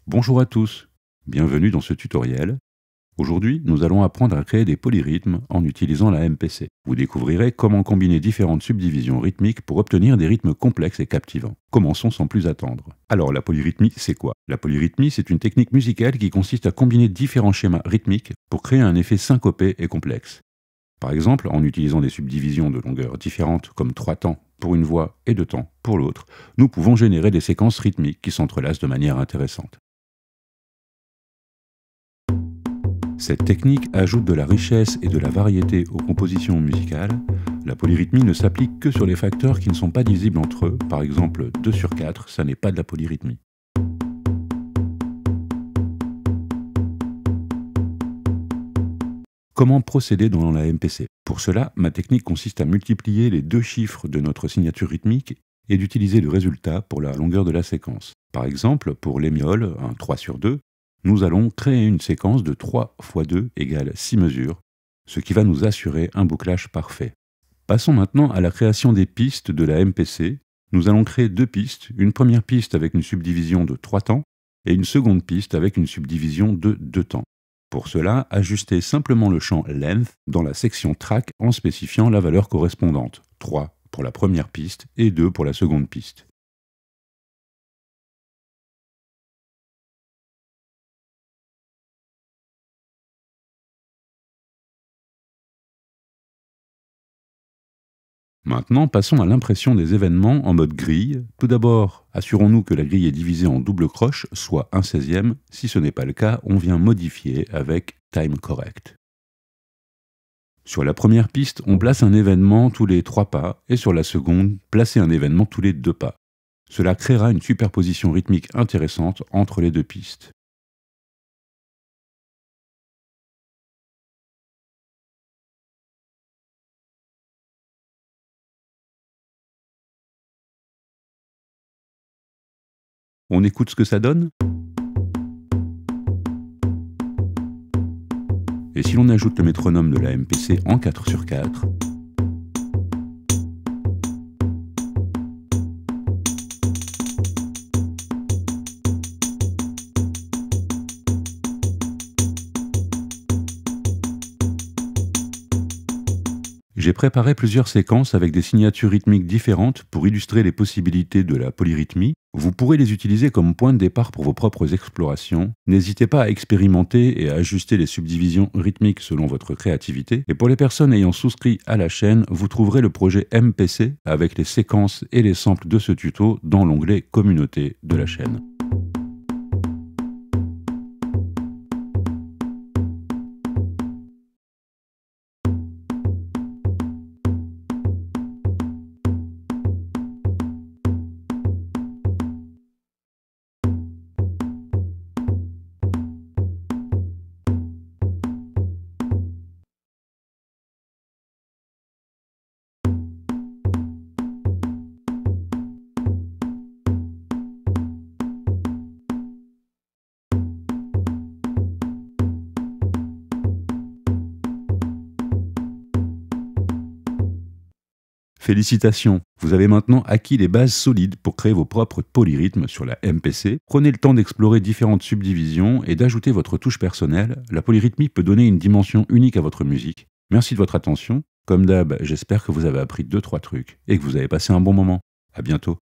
Bonjour à tous, bienvenue dans ce tutoriel. Aujourd'hui, nous allons apprendre à créer des polyrythmes en utilisant la MPC. Vous découvrirez comment combiner différentes subdivisions rythmiques pour obtenir des rythmes complexes et captivants. Commençons sans plus attendre. Alors, la polyrythmie, c'est quoi? La polyrythmie, c'est une technique musicale qui consiste à combiner différents schémas rythmiques pour créer un effet syncopé et complexe. Par exemple, en utilisant des subdivisions de longueurs différentes comme 3 temps pour une voix et 2 temps pour l'autre, nous pouvons générer des séquences rythmiques qui s'entrelacent de manière intéressante. Cette technique ajoute de la richesse et de la variété aux compositions musicales. La polyrythmie ne s'applique que sur les facteurs qui ne sont pas divisibles entre eux. Par exemple, 2 sur 4, ça n'est pas de la polyrythmie. Comment procéder dans la MPC? Pour cela, ma technique consiste à multiplier les deux chiffres de notre signature rythmique et d'utiliser le résultat pour la longueur de la séquence. Par exemple, pour l'émiole, un 3 sur 2, nous allons créer une séquence de 3 fois 2 égale 6 mesures, ce qui va nous assurer un bouclage parfait. Passons maintenant à la création des pistes de la MPC. Nous allons créer deux pistes, une première piste avec une subdivision de 3 temps et une seconde piste avec une subdivision de 2 temps. Pour cela, ajustez simplement le champ Length dans la section Track en spécifiant la valeur correspondante, 3 pour la première piste et 2 pour la seconde piste. Maintenant, passons à l'impression des événements en mode grille. Tout d'abord, assurons-nous que la grille est divisée en double croche, soit 1/16e. Si ce n'est pas le cas, on vient modifier avec Time Correct. Sur la première piste, on place un événement tous les 3 pas, et sur la seconde, placez un événement tous les 2 pas. Cela créera une superposition rythmique intéressante entre les deux pistes. On écoute ce que ça donne? Et si l'on ajoute le métronome de la MPC en 4 sur 4, j'ai préparé plusieurs séquences avec des signatures rythmiques différentes pour illustrer les possibilités de la polyrythmie. Vous pourrez les utiliser comme point de départ pour vos propres explorations. N'hésitez pas à expérimenter et à ajuster les subdivisions rythmiques selon votre créativité. Et pour les personnes ayant souscrit à la chaîne, vous trouverez le projet MPC avec les séquences et les samples de ce tuto dans l'onglet Communauté de la chaîne. Félicitations, vous avez maintenant acquis les bases solides pour créer vos propres polyrythmes sur la MPC. Prenez le temps d'explorer différentes subdivisions et d'ajouter votre touche personnelle. La polyrythmie peut donner une dimension unique à votre musique. Merci de votre attention. Comme d'hab, j'espère que vous avez appris 2-3 trucs et que vous avez passé un bon moment. À bientôt.